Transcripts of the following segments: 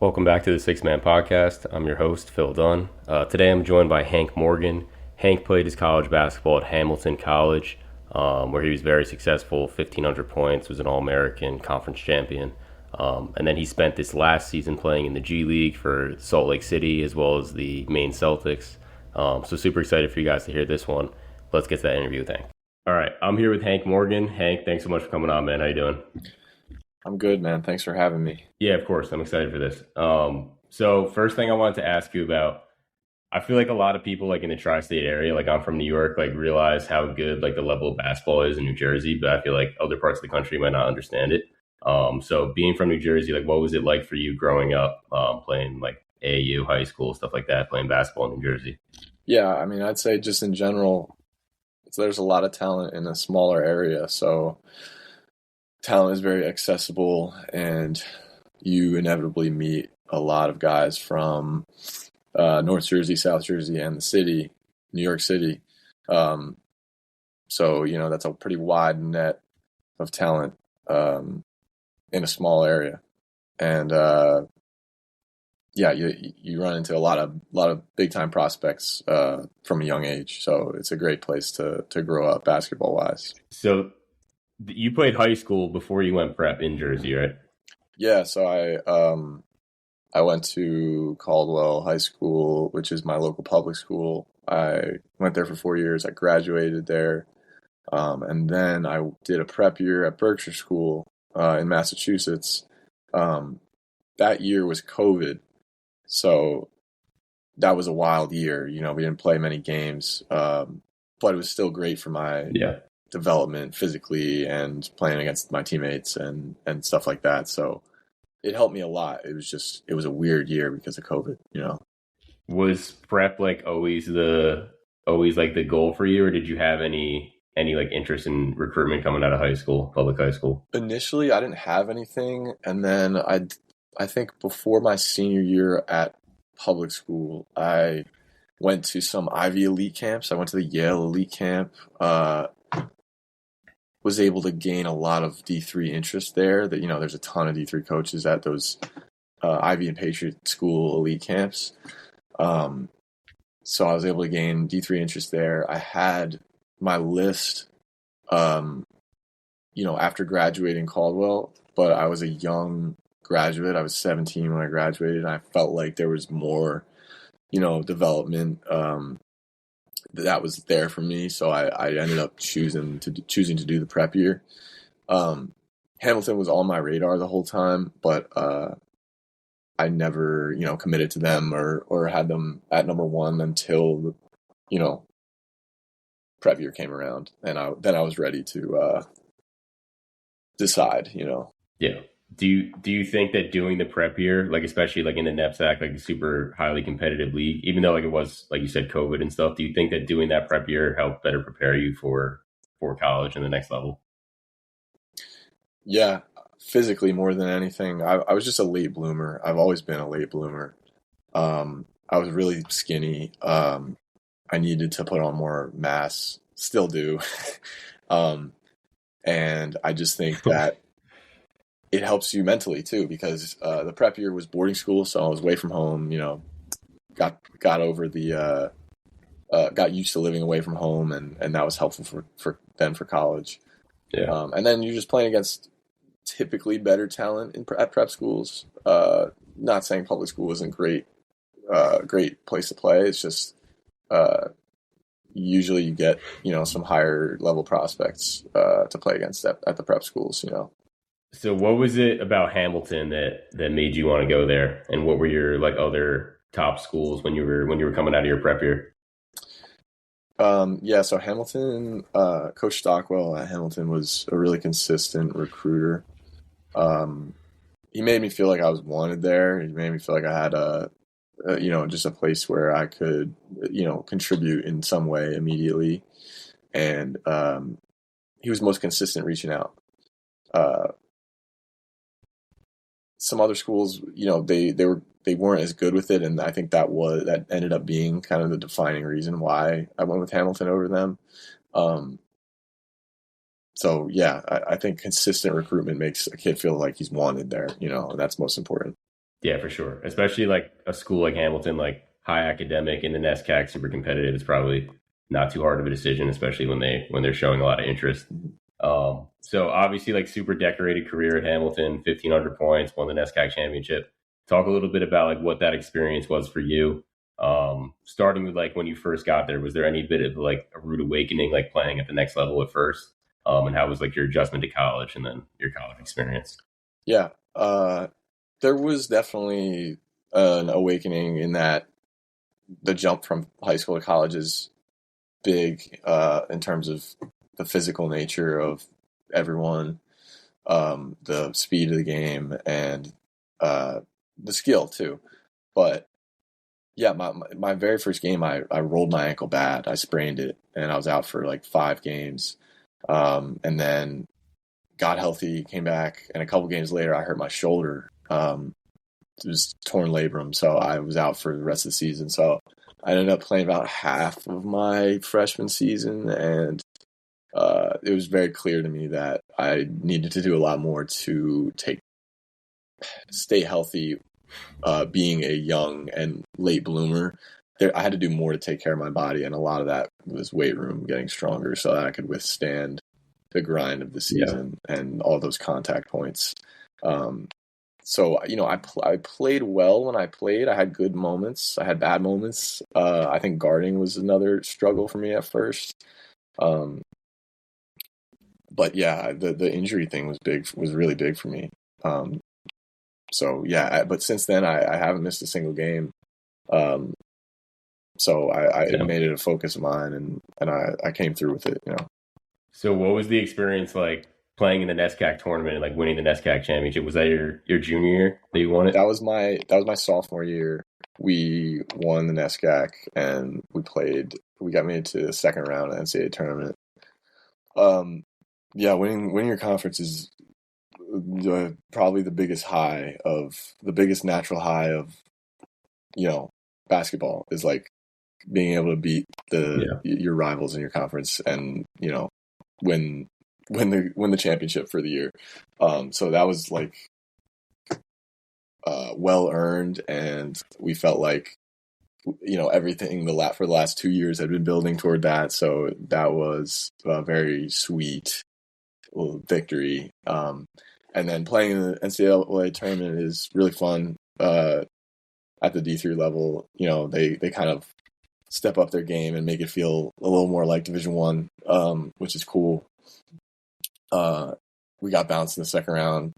Welcome back to the Six Man Podcast. I'm your host, Phil Dunn. Today I'm joined by Hank Morgan. Hank played his college basketball at Hamilton College, where he was very successful, 1,500 points, was an All-American, conference champion. And then he spent this last season playing in the G League for Salt Lake City as well as the Maine Celtics. So super excited for you guys to hear this one. Let's get to that interview with Hank. All right, I'm here with Hank Morgan. Hank, thanks so much for coming on, man. How you doing? I'm good, man. Thanks for having me. Yeah, of course. I'm excited for this. So first thing I wanted to ask you about, I feel like a lot of people like in the tri-state area, like I'm from New York, like realize how good like the level of basketball is in New Jersey, but I feel like other parts of the country might not understand it. So being from New Jersey, like what was it like for you growing up, playing like AAU, high school, stuff like that, playing basketball in New Jersey? Yeah, I mean, I'd say just in general, there's a lot of talent in a smaller area. So talent is very accessible, and you inevitably meet a lot of guys from North Jersey, South Jersey, and the city, New York City. Um, so that's a pretty wide net of talent in a small area. And yeah, you run into a lot of big time prospects from a young age. So it's a great place to grow up basketball wise. So you played high school before you went prep in Jersey, right? Yeah, so I went to Caldwell High School, which is my local public school. I went there for 4 years. I graduated there, and then I did a prep year at Berkshire School in Massachusetts. That year was COVID, so that was a wild year. We didn't play many games, but it was still great for my Yeah. development physically and playing against my teammates and stuff like that. So it helped me a lot. It was a weird year because of COVID. Was prep like always like the goal for you, or did you have any like interest in recruitment coming out of high school, public high school? Initially, I didn't have anything, and then I think before my senior year at public school, I went to some Ivy elite camps. I went to the Yale elite camp. Was able to gain a lot of D3 interest there. There's a ton of D3 coaches at those Ivy and Patriot School elite camps. So I was able to gain D3 interest there. I had my list, after graduating Caldwell, but I was a young graduate. I was 17 when I graduated, and I felt like there was more, development that was there for me. So I ended up choosing to do the prep year. Hamilton was on my radar the whole time, but I never, committed to them or had them at number one until prep year came around, and then I was ready to decide. Yeah. Do you think that doing the prep year, like especially like in the NEPSAC, like a super highly competitive league, even though like it was like you said COVID and stuff, do you think that doing that prep year helped better prepare you for college and the next level? Yeah, physically more than anything. I was just a late bloomer. I've always been a late bloomer. I was really skinny. I needed to put on more mass, still do. um, and I just think that it helps you mentally too, because the prep year was boarding school, so I was away from home. Got over the got used to living away from home, and that was helpful for college. Yeah. And then you're just playing against typically better talent at prep schools. Not saying public school isn't great place to play. It's just usually you get some higher level prospects to play against at the prep schools. So what was it about Hamilton that made you want to go there? And what were your like other top schools when you were coming out of your prep year? Yeah, so Hamilton, Coach Stockwell at Hamilton was a really consistent recruiter. He made me feel like I was wanted there. He made me feel like I had just a place where I could, contribute in some way immediately. And he was most consistent reaching out. Uh, some other schools, they weren't as good with it, and I think that ended up being kind of the defining reason why I went with Hamilton over them. Um, so yeah, I think consistent recruitment makes a kid feel like he's wanted there. And that's most important. Yeah, for sure. Especially like a school like Hamilton, like high academic and the NESCAC super competitive. It's probably not too hard of a decision, especially when they're showing a lot of interest. So obviously, like super decorated career at Hamilton, 1,500 points, won the NESCAC championship. Talk a little bit about like what that experience was for you. Starting with like when you first got there, was there any bit of like a rude awakening, like playing at the next level at first? And how was like your adjustment to college and then your college experience? Yeah, there was definitely an awakening in that the jump from high school to college is big in terms of the physical nature of everyone, the speed of the game, and the skill too. But yeah, my very first game, I rolled my ankle bad. I sprained it, and I was out for like 5 games. And then got healthy, came back, and a couple games later, I hurt my shoulder. It was torn labrum, so I was out for the rest of the season. So I ended up playing about half of my freshman season, and it was very clear to me that I needed to do a lot more to stay healthy. Being a young and late bloomer, I had to do more to take care of my body, and a lot of that was weight room, getting stronger, so that I could withstand the grind of the Yeah. season and all those contact points. Um, so I played well when I played. I had good moments. I had bad moments. I think guarding was another struggle for me at first. Um, but yeah, the injury thing was really big for me. Um, so yeah, but since then I haven't missed a single game. Um, so I Yeah. made it a focus of mine, and I came through with it. So what was the experience like playing in the NESCAC tournament and like winning the NESCAC championship? Was that your junior year that you won it? That was my sophomore year. We won the NESCAC, and we got made to the second round of the NCAA tournament. Um, yeah, winning your conference is probably the biggest natural high of you know basketball is like being able to beat Yeah. your rivals in your conference, and win win the championship for the year. So that was like well earned, and we felt like everything for the last 2 years had been building toward that. So that was a very sweet little victory. And then playing in the NCAA tournament is really fun. At the D3 level, they kind of step up their game and make it feel a little more like Division One, which is cool. We got bounced in the second round.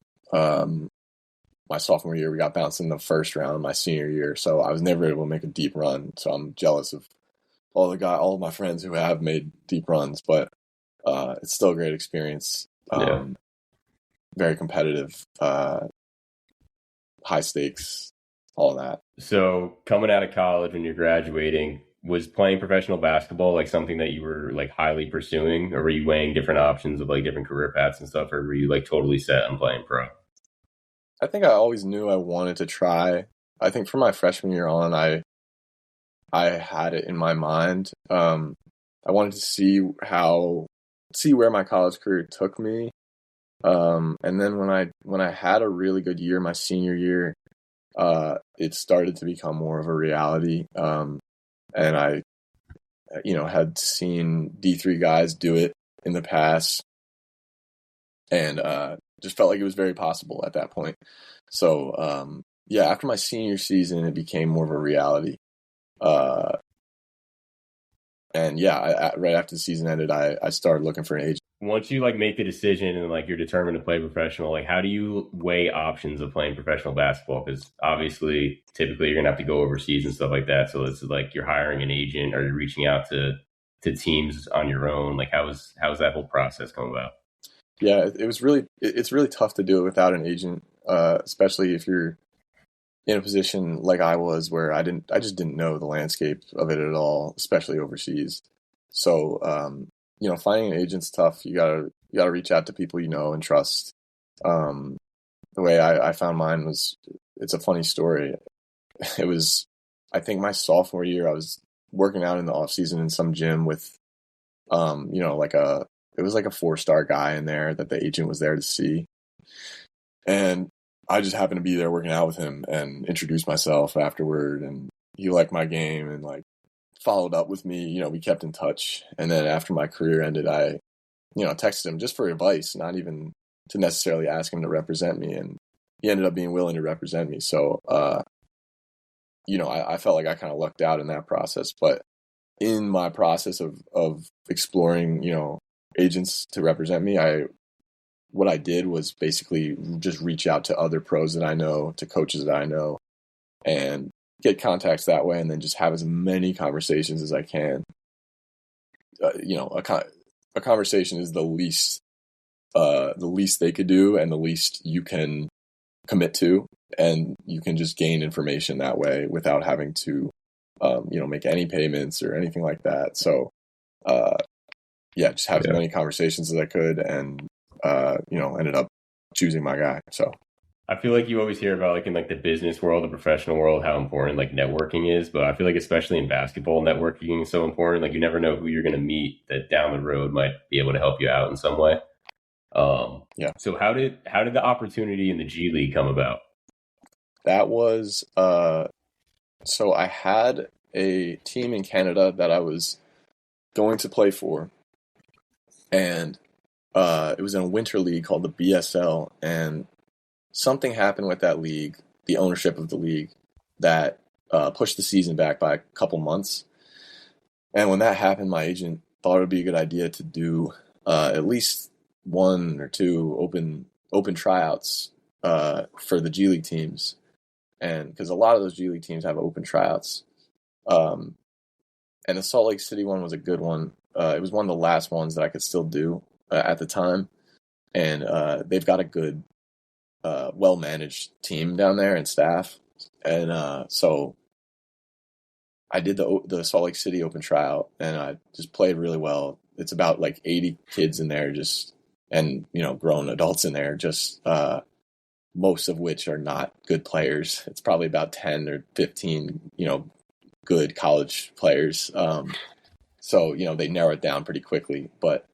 My sophomore year, we got bounced in the first round my senior year, so I was never able to make a deep run. So I'm jealous of all of my friends who have made deep runs, but it's still a great experience. Yeah. Very competitive, high stakes, all that. So coming out of college when you're graduating, was playing professional basketball like something that you were like highly pursuing, or were you weighing different options of like different career paths and stuff, or were you like totally set on playing pro? I think I always knew I wanted to try. I think from my freshman year on, I had it in my mind. I wanted to see where my college career took me. And then when I had a really good year, my senior year, it started to become more of a reality. And I, had seen D3 guys do it in the past, and just felt like it was very possible at that point. So yeah, after my senior season, it became more of a reality. Uh, and yeah, right after the season ended, I started looking for an agent. Once you like make the decision and like you're determined to play professional, like how do you weigh options of playing professional basketball? Because obviously, typically you're gonna have to go overseas and stuff like that. So it's like you're hiring an agent or you're reaching out to teams on your own. Like how's that whole process come about? Yeah, it's really tough to do it without an agent, especially if you're in a position like I was, where I just didn't know the landscape of it at all, especially overseas. So, finding an agent's tough. You gotta reach out to people you know and trust. Um, the way I found mine was, it's a funny story. It was, I think my sophomore year, I was working out in the off season in some gym with, it was like a 4-star guy in there that the agent was there to see. And I just happened to be there working out with him and introduced myself afterward, and he liked my game and like followed up with me. We kept in touch. And then after my career ended, I, texted him just for advice, not even to necessarily ask him to represent me. And he ended up being willing to represent me. So, I felt like I kind of lucked out in that process. But in my process of exploring, agents to represent me, what I did was basically just reach out to other pros that I know, to coaches that I know, and get contacts that way, and then just have as many conversations as I can. A conversation is the least they could do, and the least you can commit to, and you can just gain information that way without having to, make any payments or anything like that. So, just have as many conversations as I could, and ended up choosing my guy. So. I feel like you always hear about like in like the business world, the professional world, how important like networking is. But I feel like especially in basketball, networking is so important. Like you never know who you're going to meet that down the road might be able to help you out in some way. Yeah. So how did the opportunity in the G League come about? That was so I had a team in Canada that I was going to play for, and it was in a winter league called the BSL, and something happened with that league, the ownership of the league, that pushed the season back by a couple months. And when that happened, my agent thought it would be a good idea to do at least one or two open tryouts for the G League teams, and because a lot of those G League teams have open tryouts, and the Salt Lake City one was a good one. It was one of the last ones that I could still do at the time, and they've got a good, well-managed team down there and staff, and so I did the Salt Lake City open tryout, and I just played really well. It's about like 80 kids in there, and grown adults in there, just most of which are not good players. It's probably about 10 or 15, good college players. So they narrow it down pretty quickly. But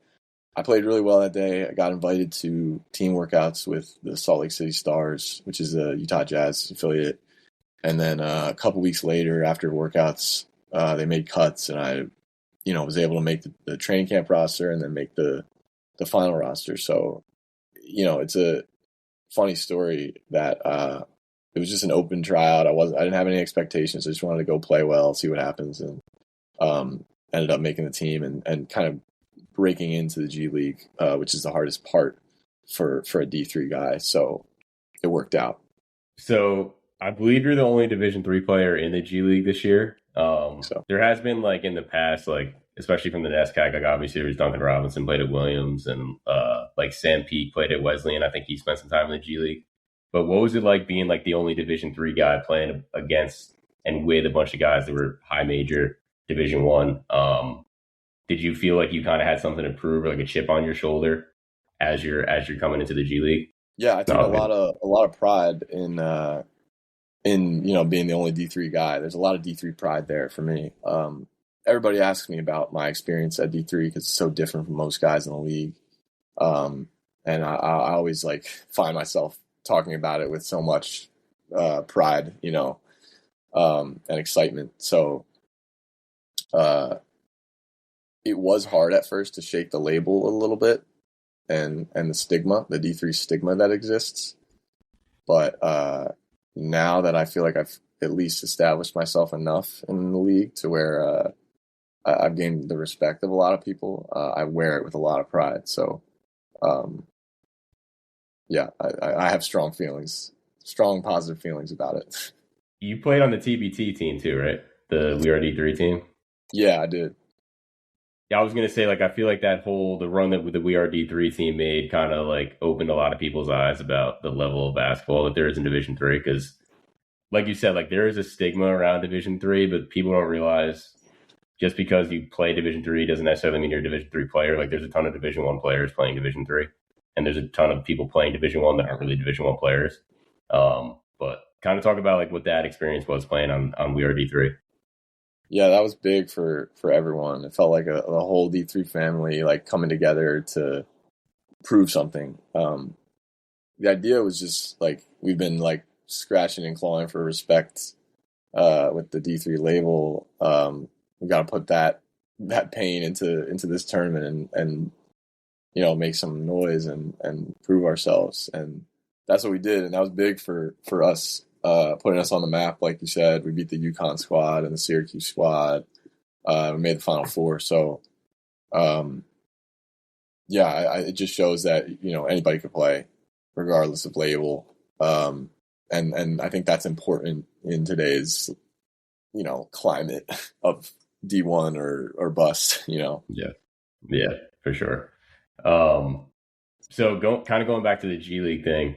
I played really well that day. I got invited to team workouts with the Salt Lake City Stars, which is a Utah Jazz affiliate. And then a couple weeks later, after workouts, they made cuts, and I, was able to make the training camp roster and then make the final roster. So, it's a funny story that it was just an open tryout. I didn't have any expectations. I just wanted to go play well, see what happens, and ended up making the team and kind of breaking into the G League, which is the hardest part for a D3 guy. So it worked out. So I believe you're the only Division III player in the G League this year. There has been like in the past, like especially from the NESCAC, like obviously there's Duncan Robinson played at Williams, and like Sam Peake played at Wesleyan. I think he spent some time in the G League. But what was it like being like the only Division III guy playing against and with a bunch of guys that were high major Division I? Did you feel like you kind of had something to prove, or like a chip on your shoulder as you're coming into the G League? Yeah, I take a lot of pride in being the only D3 guy. There's a lot of D3 pride there for me. Everybody asks me about my experience at D3 because it's so different from most guys in the league, and I always like find myself talking about it with so much pride, and excitement. So it was hard at first to shake the label a little bit, and the stigma, the D3 stigma that exists. But now that I feel like I've at least established myself enough in the league to where I've gained the respect of a lot of people, I wear it with a lot of pride. So, I have strong positive feelings about it. You played on the TBT team too, right? The We Are D3 team? Yeah, I did. Yeah, I was gonna say, like, I feel like the run that the We Are D3 team made kind of like opened a lot of people's eyes about the level of basketball that there is in Division III. Because, like you said, like there is a stigma around Division III, but people don't realize just because you play Division III doesn't necessarily mean you're a Division III player. Like, there's a ton of Division I players playing Division III, and there's a ton of people playing Division I that aren't really Division I players. But kind of talk about like what that experience was playing on We Are D3. Yeah, that was big for everyone. It felt like a whole D3 family like coming together to prove something. the idea was just like we've been like scratching and clawing for respect with the D3 label. We got to put that pain into this tournament and make some noise and prove ourselves. And that's what we did. And that was big for us, putting us on the map. Like you said, we beat the UConn squad and the Syracuse squad. We made the Final Four. So, yeah, it just shows that, anybody could play regardless of label. And I think that's important in today's, climate of D1 or bust, Yeah, yeah, for sure. So kind of going back to the G League thing.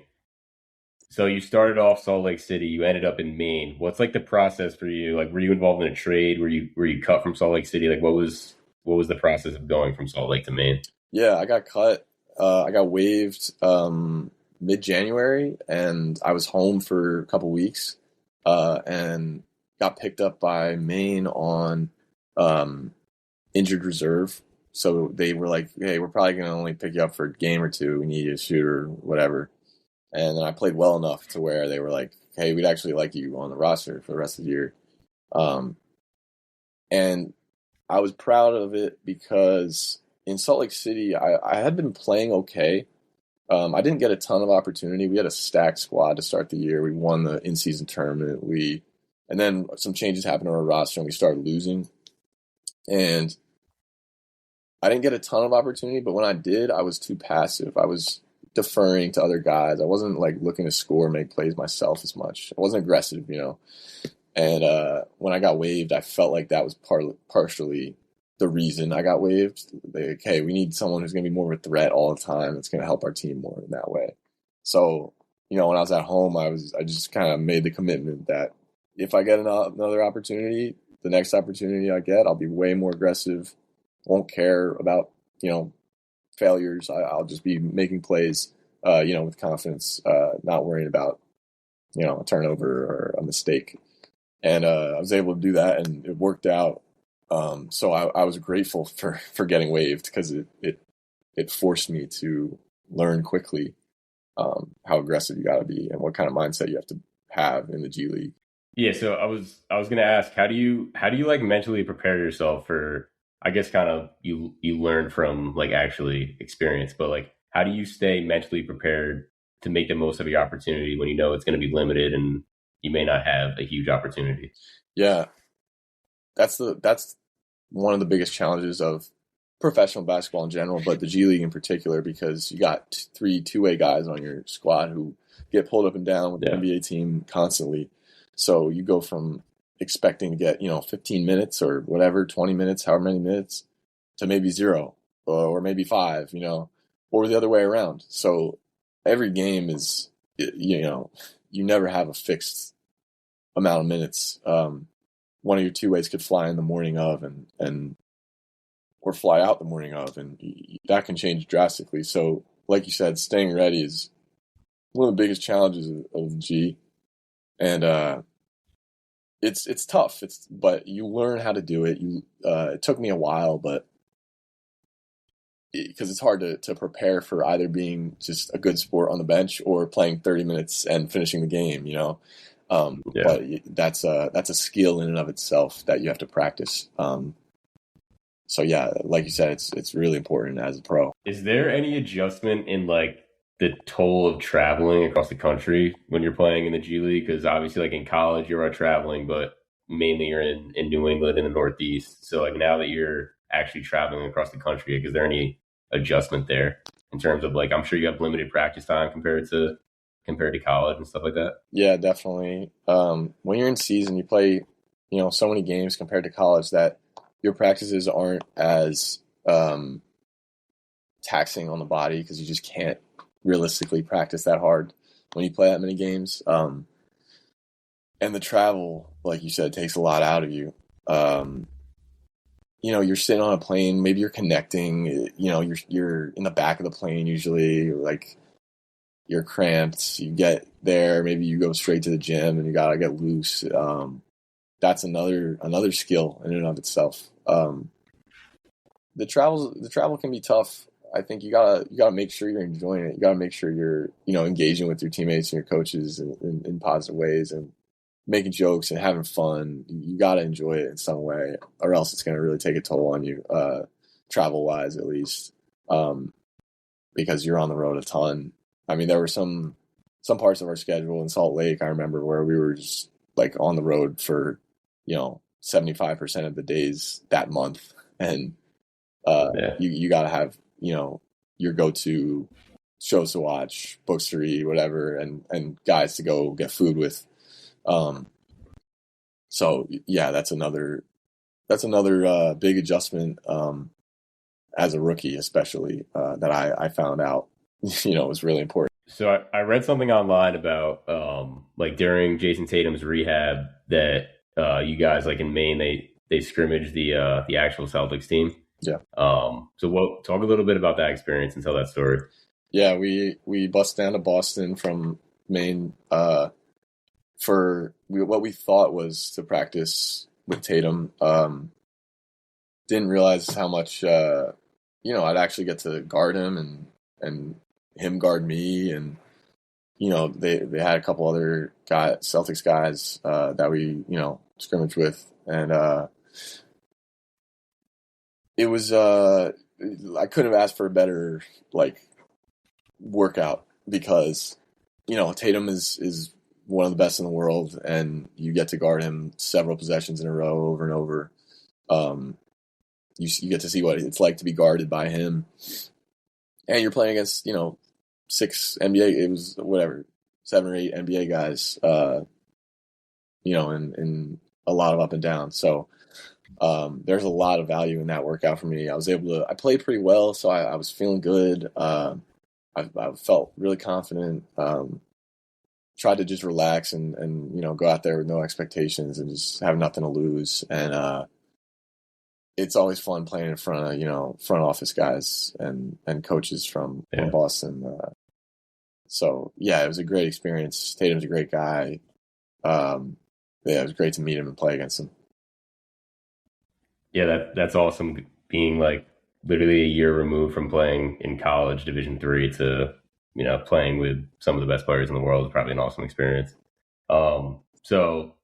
So you started off Salt Lake City, you ended up in Maine. What's like the process for you? Like, were you involved in a trade? Were you cut from Salt Lake City? Like, what was the process of going from Salt Lake to Maine? Yeah, I got cut. I got waived mid-January, and I was home for a couple weeks, and got picked up by Maine on injured reserve. So they were like, "Hey, we're probably going to only pick you up for a game or two. We need you to shoot or whatever." And then I played well enough to where they were like, "Hey, we'd actually like you on the roster for the rest of the year." And I was proud of it because in Salt Lake City, I had been playing okay. I didn't get a ton of opportunity. We had a stacked squad to start the year. We won the in-season tournament. And then some changes happened on our roster, and we started losing. And I didn't get a ton of opportunity, but when I did, I was too passive. I was deferring to other guys. I wasn't like looking to score, make plays myself as much. I wasn't aggressive, And when I got waived, I felt like that was partially the reason I got waived. Like, hey, we need someone who's going to be more of a threat all the time. That's going to help our team more in that way. So, when I was at home, I just kind of made the commitment that if I get another opportunity, the next opportunity I get, I'll be way more aggressive. Won't care about, failures. I'll just be making plays, with confidence, not worrying about, a turnover or a mistake. And I was able to do that, and it worked out. So I was grateful for getting waived because it forced me to learn quickly how aggressive you got to be and what kind of mindset you have to have in the G League. Yeah, so I was gonna ask, how do you like mentally prepare yourself for, I guess, kind of you learn from like actually experience, but like how do you stay mentally prepared to make the most of your opportunity when you know it's going to be limited and you may not have a huge opportunity? Yeah, that's one of the biggest challenges of professional basketball in general, but the G League in particular, because you got three two-way guys on your squad who get pulled up and down with the NBA team constantly. So you go from expecting to get, 15 minutes or whatever, 20 minutes, however many minutes, to maybe 0 or maybe 5, or the other way around. So every game is, you never have a fixed amount of minutes. One of your two ways could fly in the morning of and or fly out the morning of, and that can change drastically. So, like you said, staying ready is one of the biggest challenges of the G, and it's tough. But you learn how to do it. It took me a while, but because it's hard to prepare for either being just a good sport on the bench or playing 30 minutes and finishing the game, But that's a skill in and of itself that you have to practice. So yeah, like you said, it's really important as a pro. Is there any adjustment in like the toll of traveling across the country when you're playing in the G League? Because obviously, like in college, you're out traveling, but mainly you're in New England in the Northeast. So like now that you're actually traveling across the country, like, is there any adjustment there in terms of like, I'm sure you have limited practice time compared to college and stuff like that? Yeah, definitely. When you're in season, you play, so many games compared to college that your practices aren't as taxing on the body because you just can't realistically practice that hard when you play that many games. And the travel, like you said, takes a lot out of you. You're sitting on a plane, maybe you're connecting, you're in the back of the plane usually, like you're cramped, you get there, maybe you go straight to the gym and you gotta get loose. That's another skill in and of itself. The travel can be tough. I think you gotta make sure you're enjoying it. You gotta make sure you're, engaging with your teammates and your coaches in positive ways and making jokes and having fun. You gotta enjoy it in some way, or else it's gonna really take a toll on you, travel wise at least, because you're on the road a ton. I mean, there were some parts of our schedule in Salt Lake I remember where we were just like on the road for 75% of the days that month, and Yeah. you got to have your go-to shows to watch, books to read, whatever, and guys to go get food with. Um, so yeah, that's another big adjustment, as a rookie, especially, that I found out was really important. So I read something online about like during Jason Tatum's rehab that you guys like in Maine they scrimmaged the actual Celtics team. Yeah, So what talk a little bit about that experience and tell that story. yeah, we bust down to Boston from Maine, for what we thought was to practice with Tatum. Didn't realize how much I'd actually get to guard him and him guard me, and they had a couple other Celtics guys that we scrimmaged with, and it was I couldn't have asked for a better like workout because Tatum is one of the best in the world, and you get to guard him several possessions in a row over and over. You get to see what it's like to be guarded by him, and you're playing against six NBA, it was whatever, 7 or 8 NBA guys, and a lot of up and down. So there's a lot of value in that workout for me. I played pretty well, so I was feeling good. I felt really confident. Tried to just relax and go out there with no expectations and just have nothing to lose. And it's always fun playing in front of front office guys and coaches from Boston. So yeah, it was a great experience. Tatum's a great guy. Yeah, it was great to meet him and play against him. Yeah, that's awesome. Being like literally a year removed from playing in college Division 3 to playing with some of the best players in the world is probably an awesome experience. So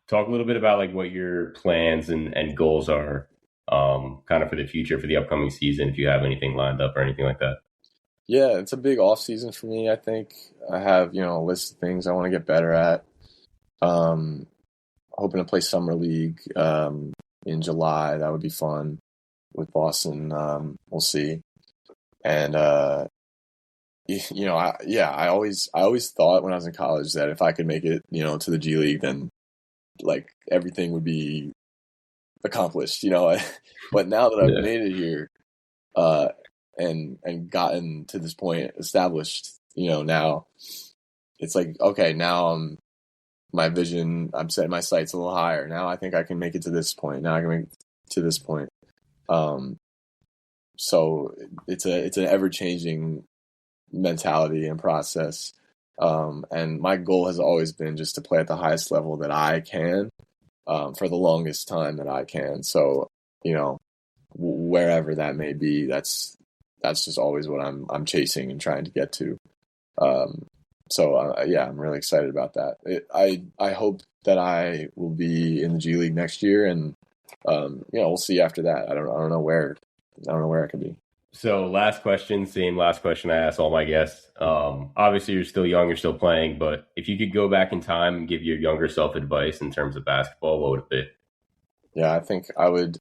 talk a little bit about like what your plans and goals are, kind of for the future for the upcoming season, if you have anything lined up or anything like that. Yeah, it's a big off season for me. I think I have a list of things I want to get better at. Hoping to play summer league in July. That would be fun with Boston. We'll see. And I always thought when I was in college that if I could make it to the G League, then like everything would be accomplished. But now that I've made it here, and gotten to this point, established, now it's like, okay, now I'm setting my sights a little higher. Now I think I can make it to this point. Now I can make it to this point. So it's an ever changing mentality and process. And my goal has always been just to play at the highest level that I can, for the longest time that I can. So, wherever that may be, that's just always what I'm chasing and trying to get to. So yeah, I'm really excited about that. I hope that I will be in the G League next year, and we'll see after that. I don't know where I could be. So last question, same last question I ask all my guests. Obviously you're still young, you're still playing, but if you could go back in time and give your younger self advice in terms of basketball, what would it be? Yeah, I think I would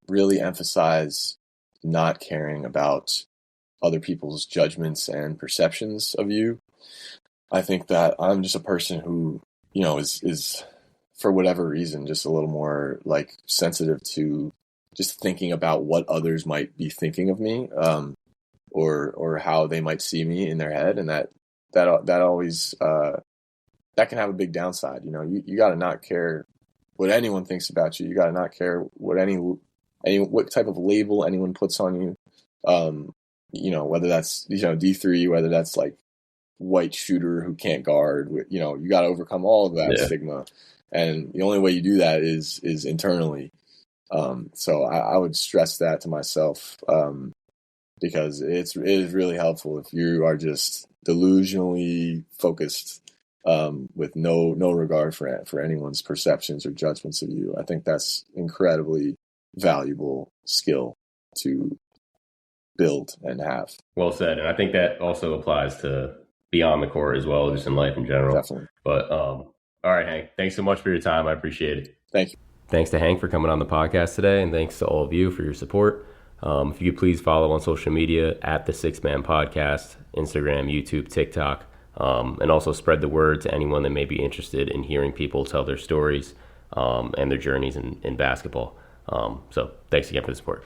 really emphasize not caring about other people's judgments and perceptions of you. I think that I'm just a person who, is for whatever reason just a little more like sensitive to just thinking about what others might be thinking of me, or how they might see me in their head, and that always that can have a big downside. You got to not care what anyone thinks about you. You got to not care what what type of label anyone puts on you. Whether that's D3, whether that's like white shooter who can't guard. You got to overcome all of that stigma, and the only way you do that is internally. So I would stress that to myself, because it is really helpful if you are just delusionally focused, with no regard for anyone's perceptions or judgments of you. I think that's incredibly valuable skill to build and have. Well said. And I think that also applies to beyond the court as well, just in life in general. Definitely. But all right, Hank, thanks so much for your time. I appreciate it. Thank you. Thanks to Hank for coming on the podcast today, and thanks to all of you for your support. If you could please follow on social media at the Six Man Podcast, Instagram, YouTube, TikTok, and also spread the word to anyone that may be interested in hearing people tell their stories and their journeys in basketball. So thanks again for the support.